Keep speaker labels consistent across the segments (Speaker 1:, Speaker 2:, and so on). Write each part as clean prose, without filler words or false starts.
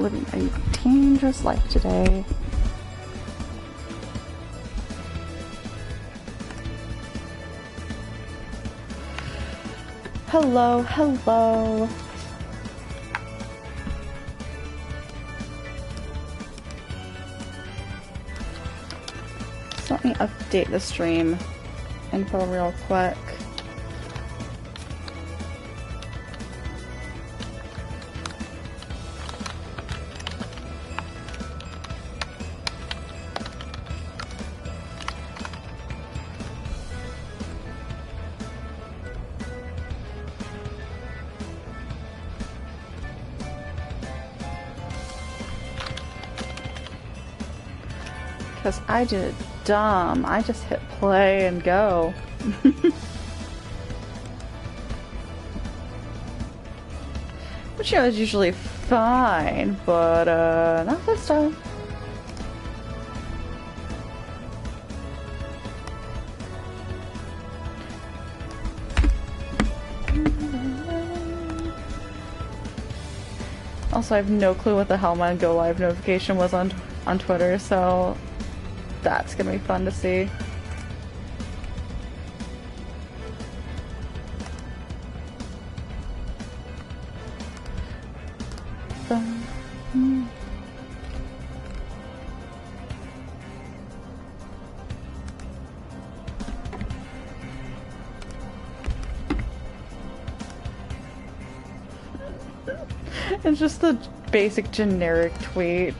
Speaker 1: living a dangerous life today. Hello, hello. So let me update the stream info real quick. Because I did it dumb. I just hit play and go. Which, you know, is usually fine, but not this time. Also, I have no clue what the hell my go live notification was on Twitter, so that's gonna be fun to see. It's just the basic generic tweet.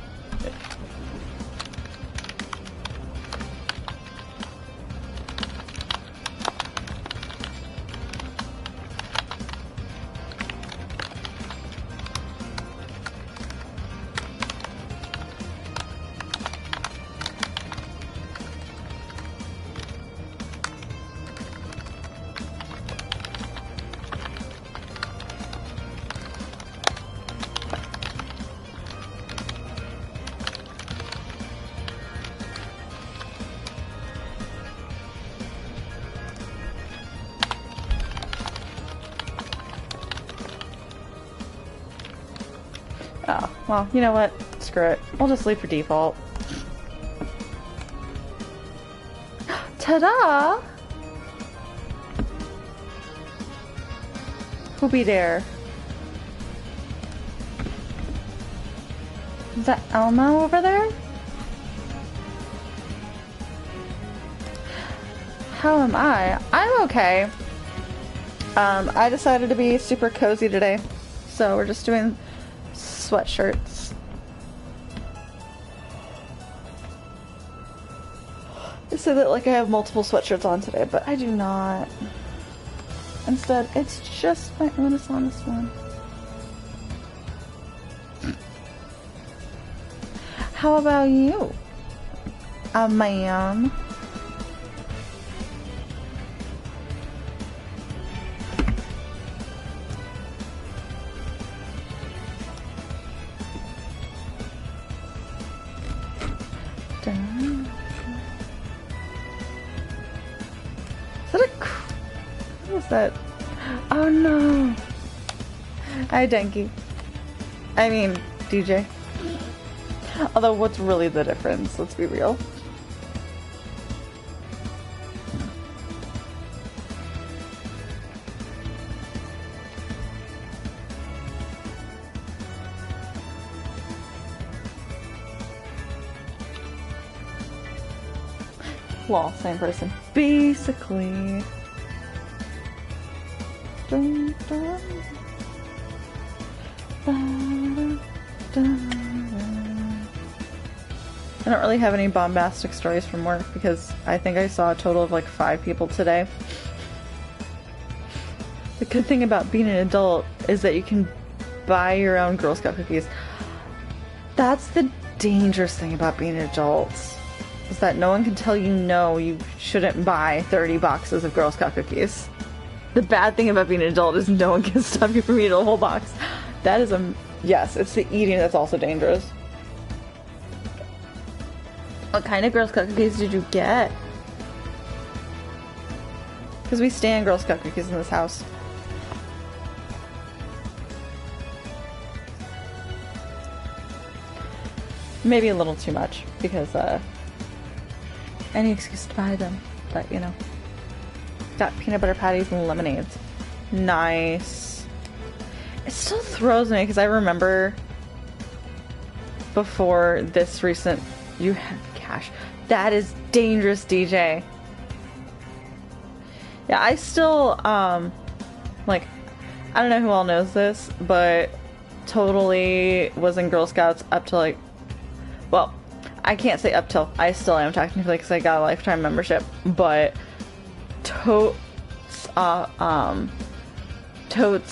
Speaker 1: Oh, well, you know what? Screw it. We'll just leave for default. Ta-da! Who'll be there? Is that Elmo over there? How am I? I'm okay. I decided to be super cozy today, so we're just doing sweatshirts. I say that like I have multiple sweatshirts on today, but I do not. Instead, it's just my Renaissance one. How about you, ma'am? That? Oh no! Hi, Denki. I mean, DJ. Although, what's really the difference? Let's be real. Well, same person. Basically. Dun, dun, dun, dun. I don't really have any bombastic stories from work because I think I saw a total of like 5 people today. The good thing about being an adult is that you can buy your own Girl Scout cookies. That's the dangerous thing about being adults, is that no one can tell you no, you shouldn't buy 30 boxes of Girl Scout cookies. The bad thing about being an adult is no one can stop you from eating a whole box. That is yes, it's the eating that's also dangerous. What kind of Girl Scout cookies did you get? Because we stand Girl Scout cookies in this house. Maybe a little too much, because, any excuse to buy them, but, you know. Got peanut butter patties and lemonades. Nice. It still throws me, because I remember before this recent... You had cash. That is dangerous, DJ. Yeah, I still, like, I don't know who all knows this, but totally was in Girl Scouts up to, like, well, I can't say up till, I still am technically because I got a lifetime membership, but Totes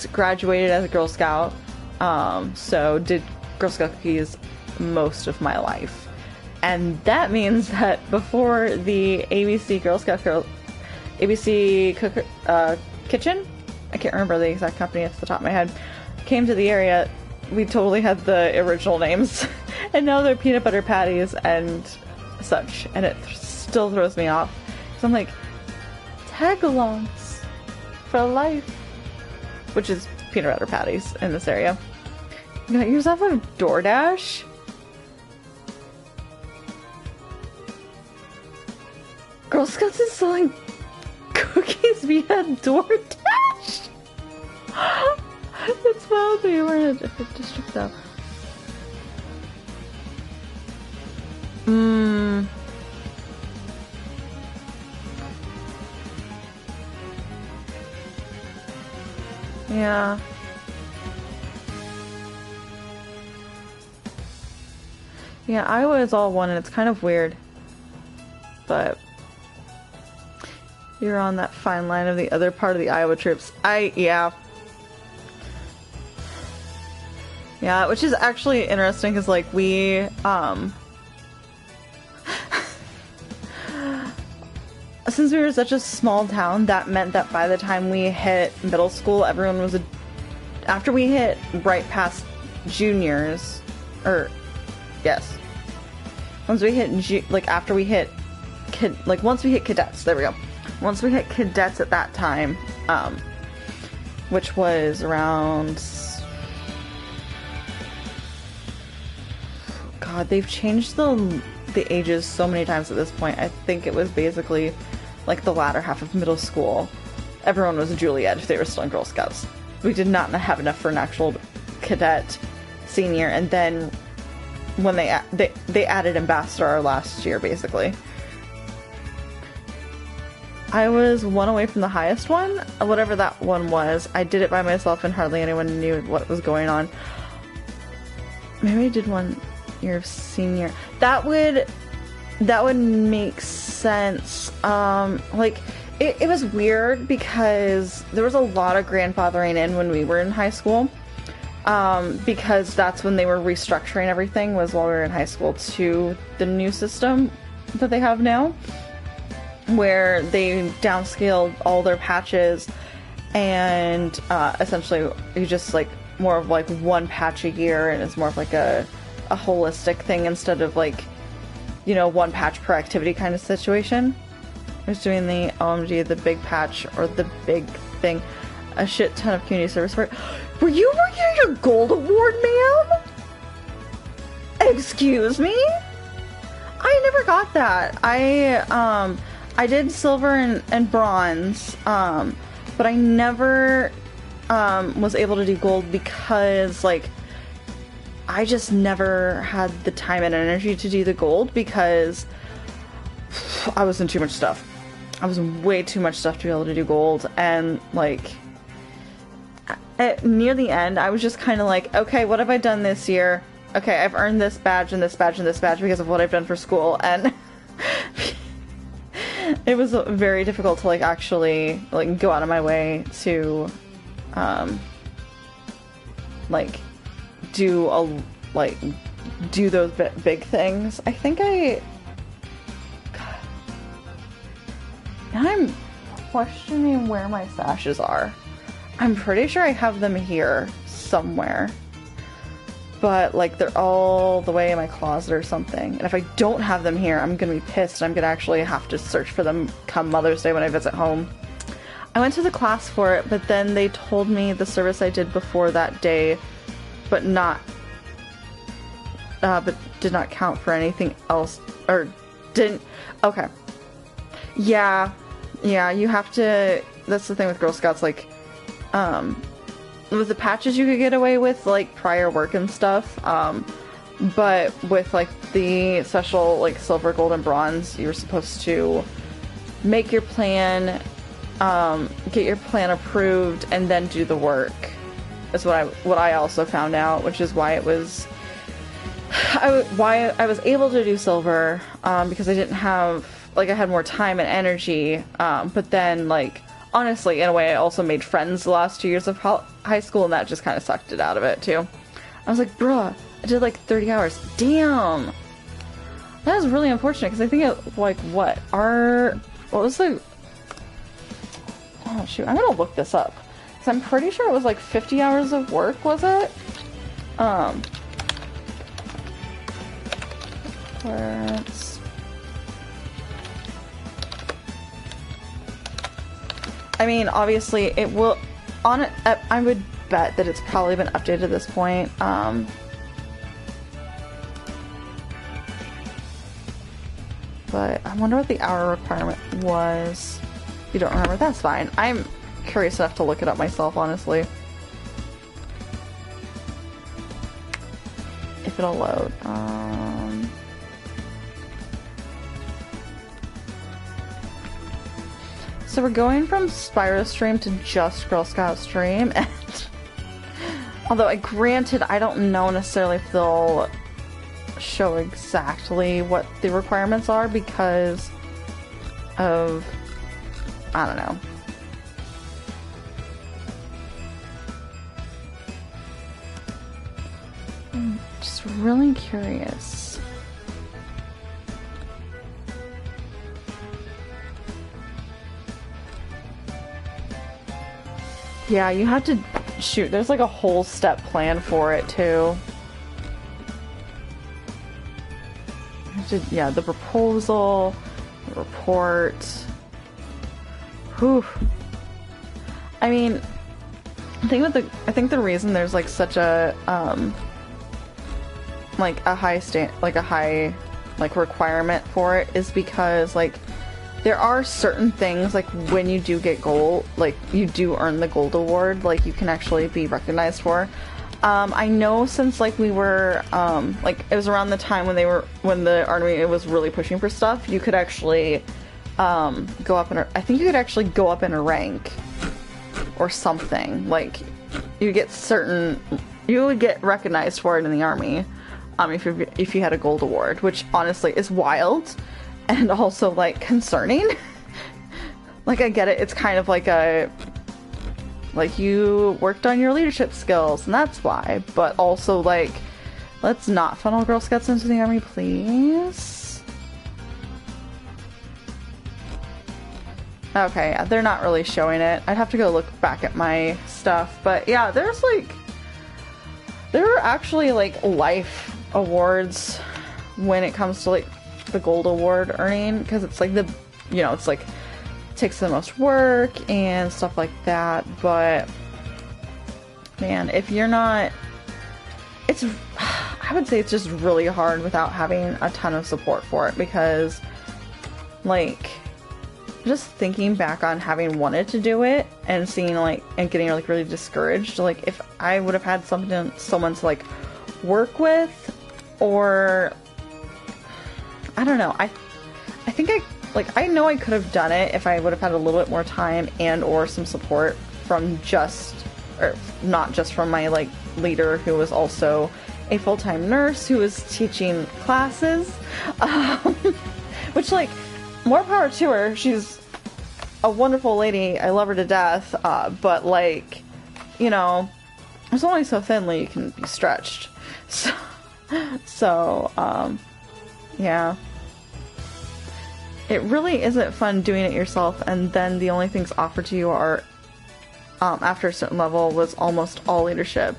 Speaker 1: graduated as a Girl Scout, so did Girl Scout cookies most of my life. And that means that before the ABC Girl Scout ABC Kitchen, I can't remember the exact company off the top of my head, came to the area, we totally had the original names. And now they're peanut butter patties and such. And it still throws me off. So I'm like, tag-alongs for life. Which is peanut butter patties in this area. You got yourself a DoorDash? Girl Scouts is selling cookies via DoorDash? It's wild that you were in a different district though. Yeah. Yeah, Iowa is all one and it's kind of weird. But you're on that fine line of the other part of the Iowa troops. Yeah, which is actually interesting because, like, we, since we were such a small town, that meant that by the time we hit middle school, everyone was after we hit right past juniors, or, yes. Once we hit, after we hit, once we hit cadets, there we go. Once we hit cadets at that time, which was around... God, they've changed the ages so many times at this point. I think it was basically like the latter half of middle school. Everyone was a Juliet if they were still in Girl Scouts. We did not have enough for an actual cadet senior, and then when they added ambassador last year, basically. I was one away from the highest one, whatever that one was. I did it by myself and hardly anyone knew what was going on. Maybe I did one year of senior. That would make sense. It was weird because there was a lot of grandfathering in when we were in high school. Because that's when they were restructuring everything, was while we were in high school, to the new system that they have now, where they downscaled all their patches and essentially you just like more of like one patch a year, and it's more of like a holistic thing instead of like, you know, one patch per activity kind of situation. I was doing the OMG, the big patch, or the big thing, a shit ton of community service work. Were you working on your gold award, ma'am? Excuse me? I never got that. I did silver and bronze, but I never was able to do gold because, like, I just never had the time and energy to do the gold because I was in too much stuff. I was in way too much stuff to be able to do gold, and, like, near the end, I was just kind of like, okay, what have I done this year? Okay, I've earned this badge and this badge and this badge because of what I've done for school, and it was very difficult to, like, actually, like, go out of my way to, like, do those big things. I think God, now I'm questioning where my sashes are. I'm pretty sure I have them here somewhere, but, like, they're all the way in my closet or something. And if I don't have them here, I'm gonna be pissed. I'm gonna actually have to search for them come Mother's Day when I visit home. I went to the class for it, but then they told me the service I did before that day, but not but did not count for anything else, or didn't. Okay. Yeah, you have to. That's the thing with Girl Scouts, like, with the patches you could get away with, like, prior work and stuff, but with, like, the special, like, silver, gold, and bronze, you're supposed to make your plan, get your plan approved, and then do the work. Is what I also found out, which is why it was why I was able to do silver, because I didn't have, like, I had more time and energy, but then, like, honestly, in a way, I also made friends the last 2 years of high school, and that just kind of sucked it out of it, too. I was like, bruh, I did, like, 30 hours. Damn! That is really unfortunate, because I think it, like, what was the... Oh, shoot, I'm gonna look this up. Because I'm pretty sure it was, like, 50 hours of work, was it? Let's... I mean, obviously, it will... I would bet that it's probably been updated at this point. But I wonder what the hour requirement was. If you don't remember, that's fine. I'm curious enough to look it up myself, honestly. If it'll load. So we're going from Spyro Stream to just Girl Scout Stream, and although granted, I don't know necessarily if they'll show exactly what the requirements are because of, I don't know. I'm just really curious. Yeah, you have to shoot. There's like a whole step plan for it too. Yeah, the proposal, the report. Whew. I mean, I think the reason there's like such a high requirement for it is because like there are certain things, like when you do get gold, like you do earn the gold award, like you can actually be recognized for. I know since like we were, like it was around the time when the army was really pushing for stuff, you could actually go up I think you could actually go up in a rank or something. Like you would get recognized for it in the army, if you had a gold award, which honestly is wild. And also, like, concerning. Like, I get it, it's kind of like you worked on your leadership skills, and that's why. But also, like, let's not funnel Girl Scouts into the army, please. Okay, yeah, they're not really showing it. I'd have to go look back at my stuff. But, yeah, there are actually, like, life awards when it comes to, like, the gold award earning, because it's like it's like takes the most work and stuff like that. But man, if you're not, I would say it's just really hard without having a ton of support for it, because like just thinking back on having wanted to do it and seeing like and getting like really discouraged, like if I would have had someone to like work with, or I don't know. I think I know I could have done it if I would have had a little bit more time and or some support from not just from my like leader, who was also a full-time nurse who was teaching classes, which like more power to her. She's a wonderful lady. I love her to death. But like, you know, there's only so thinly you can be stretched. So yeah. It really isn't fun doing it yourself, and then the only things offered to you are, after a certain level, was almost all leadership.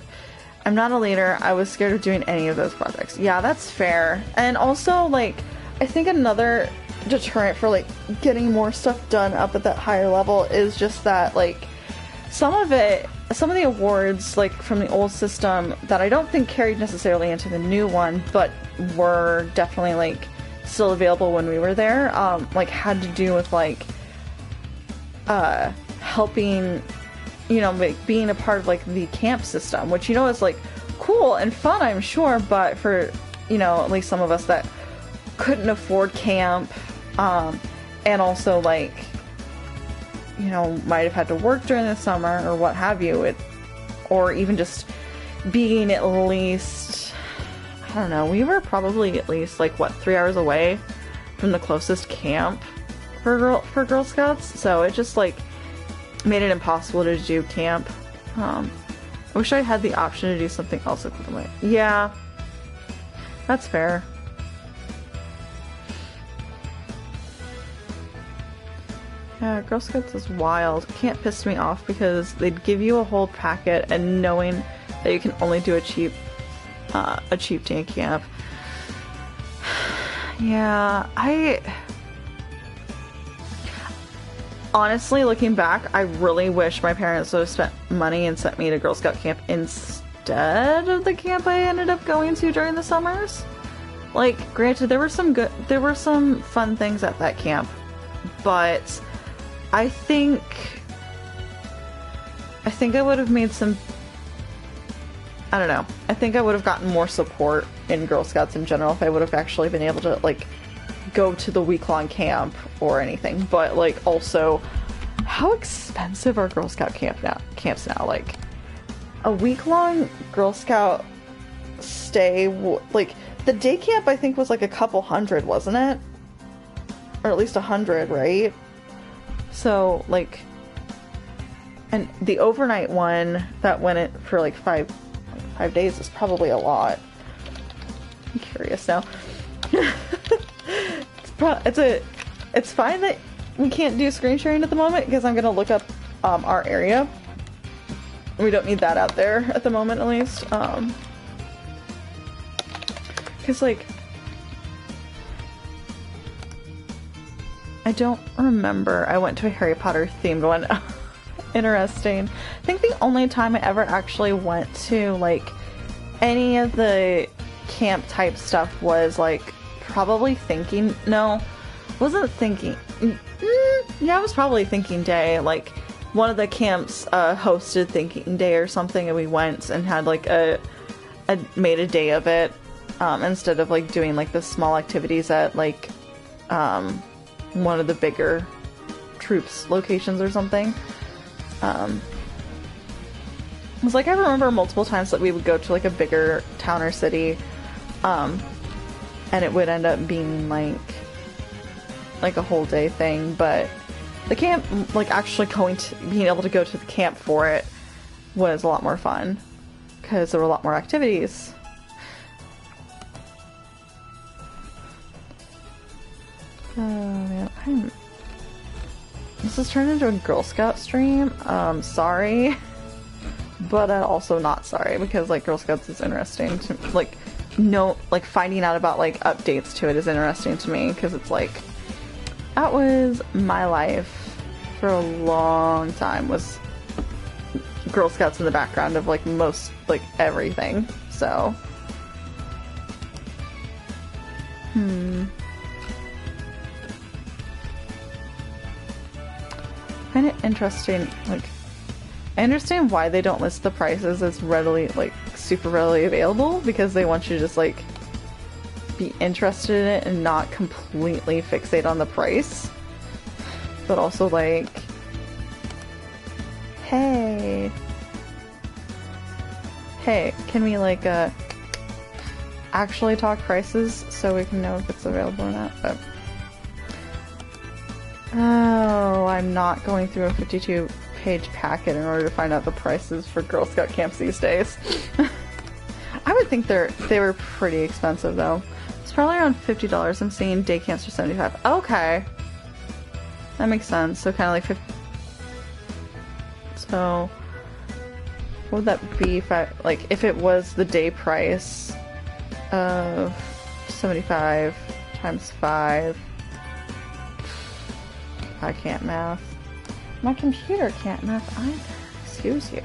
Speaker 1: I'm not a leader. I was scared of doing any of those projects. Yeah, that's fair. And also, like, I think another deterrent for, like, getting more stuff done up at that higher level is just that, like, some of it some of the awards, like from the old system, that I don't think carried necessarily into the new one, but were definitely like still available when we were there, like had to do with like helping, you know, like being a part of like the camp system, which, you know, is like cool and fun, I'm sure, but for, you know, at least some of us that couldn't afford camp, and also like, you know, might have had to work during the summer or what have you, or even just being at least, I don't know, we were probably at least like, what, 3 hours away from the closest camp for Girl Scouts, so it just like made it impossible to do camp. I wish I had the option to do something else equivalent. Yeah, that's fair. Yeah, Girl Scouts is wild. Can't piss me off because they'd give you a whole packet and knowing that you can only do a cheap day camp. Yeah, honestly, looking back, I really wish my parents would have spent money and sent me to Girl Scout camp instead of the camp I ended up going to during the summers. Like, granted, there were some fun things at that camp, but I think I would have made some, I don't know, I think I would have gotten more support in Girl Scouts in general if I would have actually been able to, like, go to the week-long camp or anything. But, like, also, how expensive are Girl Scout camps now? Like, a week-long Girl Scout stay, like, the day camp I think was like a couple hundred, wasn't it? Or at least 100, right? So, like, and the overnight one that went in for like 5 days is probably a lot. I'm curious now. It's fine that we can't do screen sharing at the moment because I'm gonna look up our area. We don't need that out there at the moment, at least. Because, like, I don't remember I went to a Harry Potter themed one. Interesting. I think the only time I ever actually went to, like, any of the camp type stuff was, like, probably Thinking... No, wasn't Thinking... Yeah, I was probably Thinking Day. Like, one of the camps hosted Thinking Day or something, and we went and had, like, made a day of it. Instead of, like, doing, like, the small activities at, like, one of the bigger troops locations or something. It was like, I remember multiple times that we would go to, like, a bigger town or city, and it would end up being, like a whole day thing, but the camp, like, actually being able to go to the camp for it was a lot more fun, because there were a lot more activities. Oh man, this has turned into a Girl Scout stream. Sorry, but also not sorry, because, like, Girl Scouts is interesting to, like, finding out about, like, updates to it is interesting to me, because it's like, that was my life for a long time, was Girl Scouts in the background of, like, most, like, everything, so. I find it interesting, like, I understand why they don't list the prices as readily, like, super readily available, because they want you to just, like, be interested in it and not completely fixate on the price. But also, like, hey, can we, like, actually talk prices so we can know if it's available or not? But oh, I'm not going through a 52-page packet in order to find out the prices for Girl Scout camps these days. I would think they were pretty expensive, though. It's probably around $50. I'm seeing day camps for $75. Okay. That makes sense. So kind of like 50. So what would that be if it was the day price of 75 times 5? I can't math. My computer can't math either. Excuse you.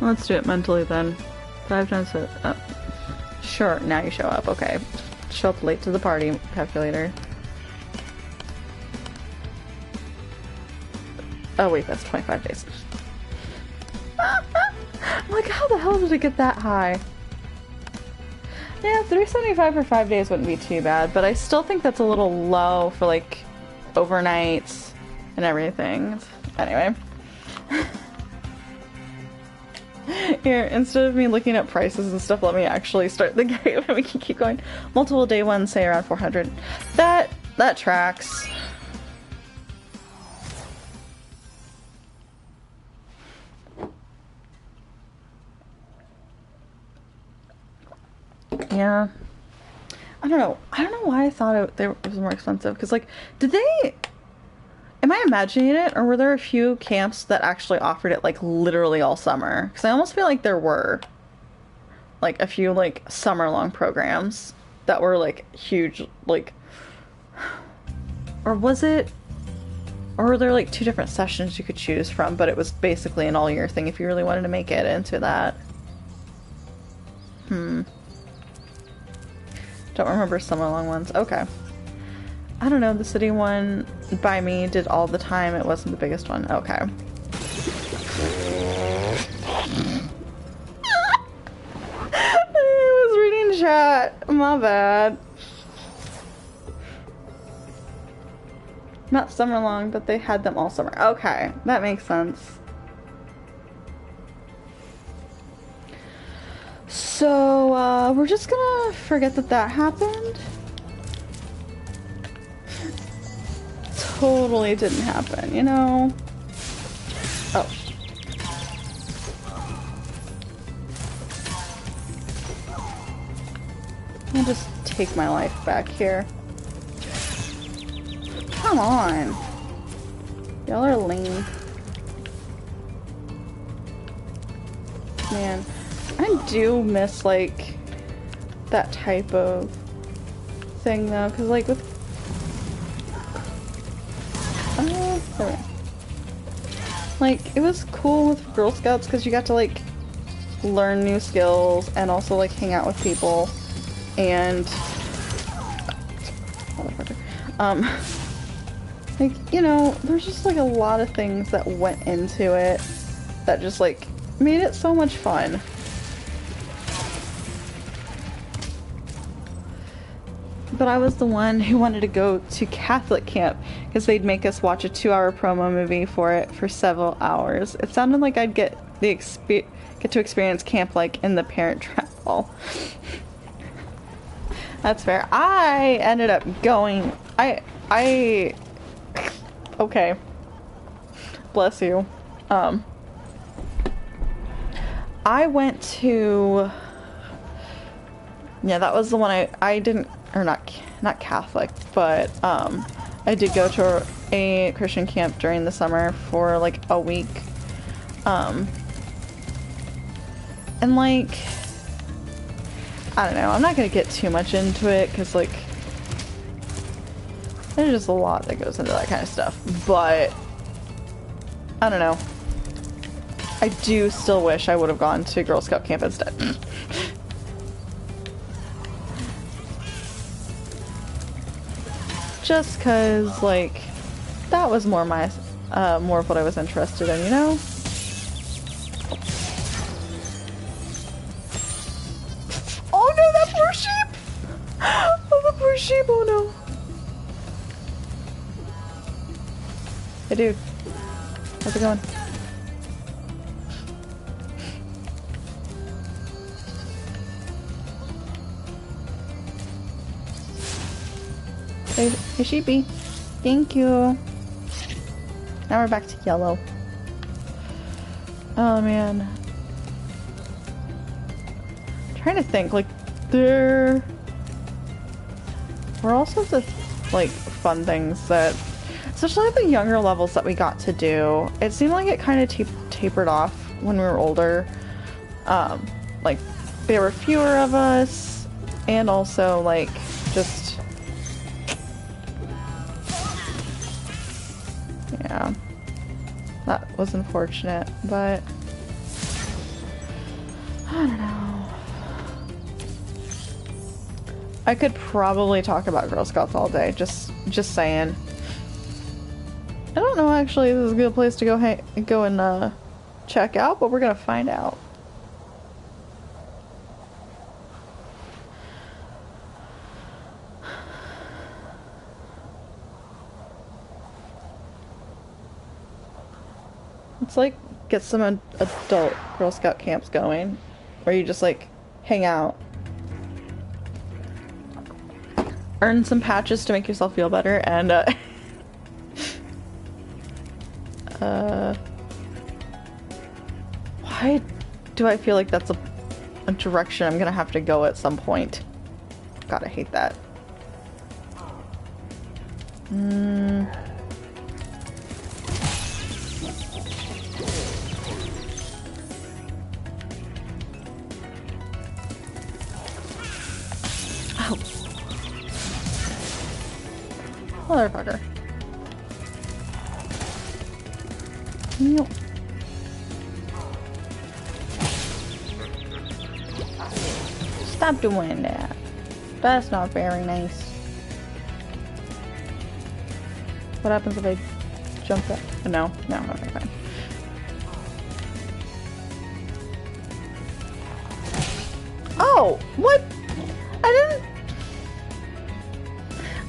Speaker 1: Let's do it mentally then. 5 times sure, now you show up. Okay. Show up late to the party, calculator. Oh wait, that's 25 days. I'm like, how the hell did it get that high? Yeah, 375 for 5 days wouldn't be too bad, but I still think that's a little low for like overnights and everything. Anyway. Here, instead of me looking at prices and stuff, let me actually start the game and we can keep going. Multiple day ones say around 400. That tracks. Yeah. I don't know why I thought it was more expensive. Because, like, did they... Am I imagining it? Or were there a few camps that actually offered it, like, literally all summer? Because I almost feel like there were. Like, a few, like, summer-long programs that were, like, huge, like... Or was it... Or were there, like, 2 different sessions you could choose from, but it was basically an all-year thing if you really wanted to make it into that? Don't remember summer-long ones. Okay. I don't know, the city one by me did all the time. It wasn't the biggest one. Okay. I was reading chat. My bad. Not summer long, but they had them all summer. Okay, that makes sense. So, we're just gonna forget that happened. Totally didn't happen, you know? Oh. I'll just take my life back here. Come on. Y'all are lame. Man, I do miss, like, that type of thing, though, because, like, with... there. Like, it was cool with Girl Scouts because you got to, like, learn new skills and also, like, hang out with people and... like, you know, there's just, like, a lot of things that went into it that just, like, made it so much fun. But I was the one who wanted to go to Catholic camp because they'd make us watch a 2-hour promo movie for it for several hours. It sounded like I'd get to experience camp like in the Parent Trap Hall. That's fair. I ended up going. Okay. Bless you. I went to. Yeah, that was the one I didn't. Or not Catholic, but I did go to a Christian camp during the summer for like a week, and like, I don't know, I'm not gonna get too much into it because like there's just a lot that goes into that kind of stuff, but I don't know, I do still wish I would have gone to Girl Scout camp instead. Just cause, like, that was more my, more of what I was interested in, you know? Oh no, that poor sheep! Oh, the poor sheep, oh no. Hey dude, how's it going? Hey sheepy. Thank you. Now we're back to yellow. Oh man. I'm trying to think, like, there were all sorts of, like, fun things that, especially at the younger levels that we got to do. It seemed like it kind of tapered off when we were older. Like, there were fewer of us, and also, like, just... Yeah. That was unfortunate, but... I don't know. I could probably talk about Girl Scouts all day, just saying. I don't know, actually, this is a good place to go and check out, but we're gonna find out. It's like get some adult Girl Scout camps going, where you just like hang out, earn some patches to make yourself feel better, and why do I feel like that's a direction I'm gonna have to go at some point? God, I hate that. Oh. Motherfucker. No. Stop doing that. That's not very nice. What happens if I jump up? No, okay, fine. Oh, what?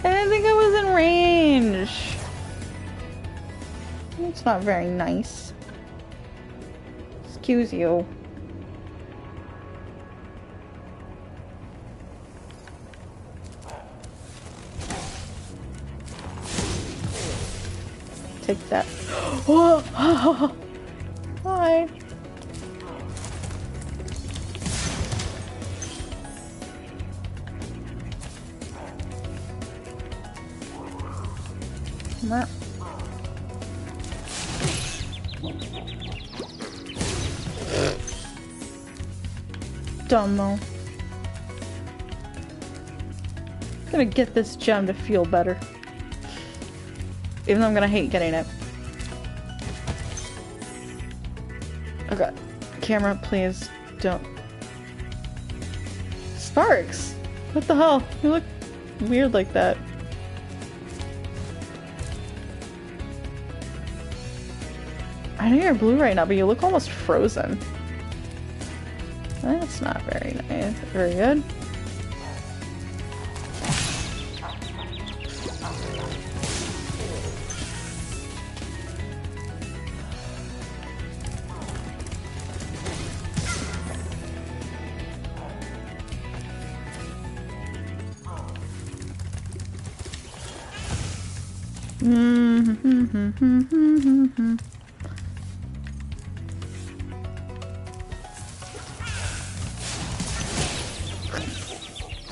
Speaker 1: I didn't think I was in range. It's not very nice. Excuse you. Take that. Hi. Dumbo. I'm gonna get this gem to feel better. Even though I'm gonna hate getting it. Okay. Camera, please don't. Sparks! What the hell? You look weird like that. I know you're blue right now, but you look almost frozen. That's not very nice. Very good.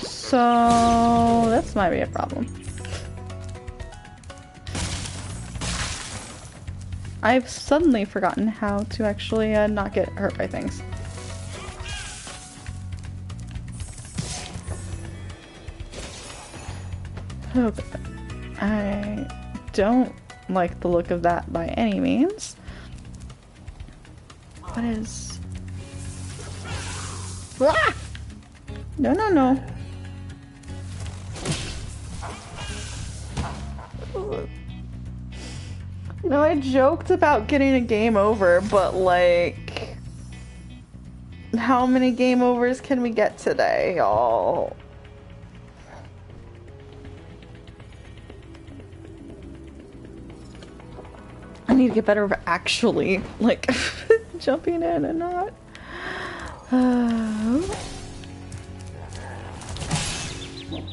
Speaker 1: So this might be a problem. I've suddenly forgotten how to actually not get hurt by things. Okay. I don't like the look of that by any means. What is... Ah! No, no, no. You know, I joked about getting a game over, but like... How many game overs can we get today, y'all? I need to get better at actually, like, jumping in and not...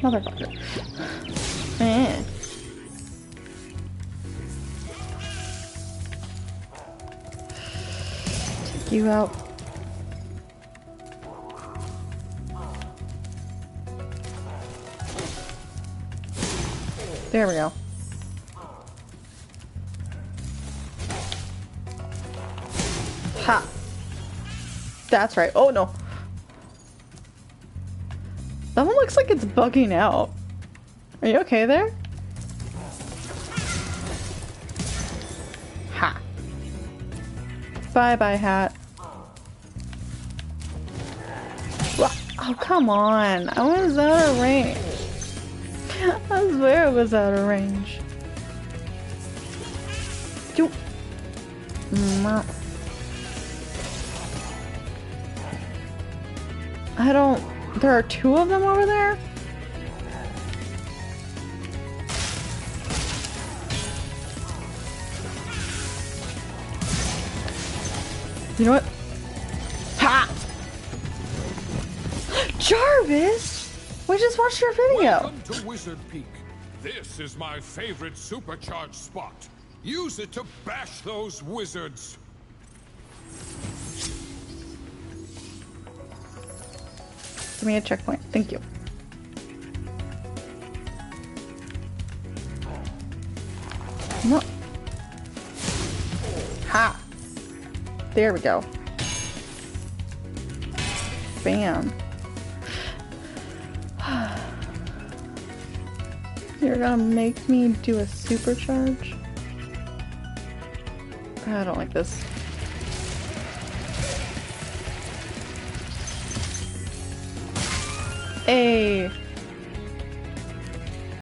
Speaker 1: Motherfucker. Eh. Take you out. There we go. Ha! That's right. Oh no. That one looks like it's bugging out. Are you okay there? Ha. Bye-bye, hat. Oh, come on. I was out of range. I swear it was out of range. You. I don't... There are two of them over there? You know what? Ha! Jarvis! We just watched your video!
Speaker 2: Welcome to Wizard Peak. This is my favorite supercharged spot. Use it to bash those wizards.
Speaker 1: Give me a checkpoint. Thank you. No. Ha! There we go. Bam. You're gonna make me do a supercharge? I don't like this. Hey!